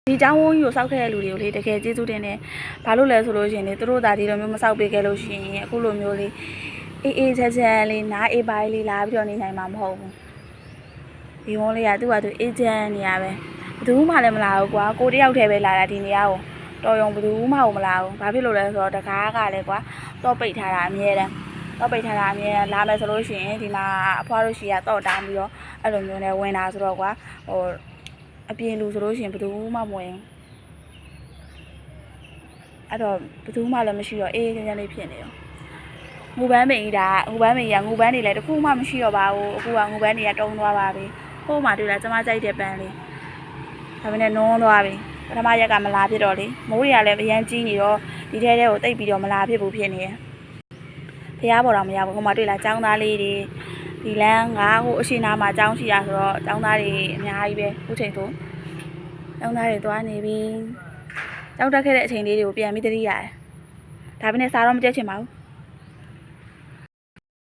ဒီเจ้าဝန်းကြီးကိုစောက်ခဲ့တဲ့လူတွေကိုလေတကယ်ကျေးဇူးတင်တယ်ဘာလို့လဲဆိုလို့ရှိရင်လေသူတို့ဒါဒီလိုမျိုးမစောက်ပေးခဲ့လို့ရှိရင်အခုလိုမျိုးလေးအေးချမ်းလေးနားအေးပါလေးလာပြီးတော့နေနိုင်မှာမဟုတ်ဘူးဒီဝန်းလေးကသူ့ဟာသူအေးချမ်းနေရပဲဘယ်သူမှလည်းမလာဘူးကွာကိုတယောက်တည်းပဲလာတာဒီနေရာကိုတော်ရုံဘယ်သူမှမလာဘူးဘာဖြစ်လို့လဲဆိုတော့တကားကလည်းကွာတော့ပိတ်ထားတာအမြဲတမ်းတော့ပိတ်ထားတာအမြဲလာမယ်ဆိုလို့ရှိရင်ဒီမှာအဖွားတို့ရှိရတော့တားပြီးတော့အဲ့လိုမျိုးနဲ့ဝင်တာဆိုတော့ကွာဟိုအပြင်လူဆိုလို့ရှိရင်ဘယ်သူမှမဝင်အဲ့တော့ဘယ်သူမှလည်းမရှိတော့အေးချမ်းလေးဖြစ်နေရောငူပန်းမေကြီးဒါငူပန်းမေကြီးကငူပန်းနေလဲတခုမှမရှိတော့ပါဘူးအခုကငူပန်းတွေကတုံးသွားပါပြီဟိုးမှတွေ့လားကျမကြိုက်တဲ့ပန်းလေးဒါပေမဲ့နုံးသွားပြီပထမရက်ကမလာဖြစ်တော့လေမိုးတွေကလည်းအရန်ကြီးနေတော့ဒီထဲကိုတိတ်ပြီးတော့မလာဖြစ်ဘူးဖြစ်နေရဖျားပေါ်တော့မရဘူးဟိုမှတွေ့လားចောင်းသားလေးတွေဒီလမ်းကဟိုအရှိနာမှာចောင်းရှိရဆိုတော့ចောင်းသားတွေအများကြီးပဲအခုချိန်ဆိုចောင်းသားတွေသွားနေပြီចောင်းတက်ခဲ့တဲ့အချိန်လေးတွေကိုပြန်ပြီးသတိရတယ်ဒါပေမဲ့စားတော့မကြက်ချင်ပါဘူး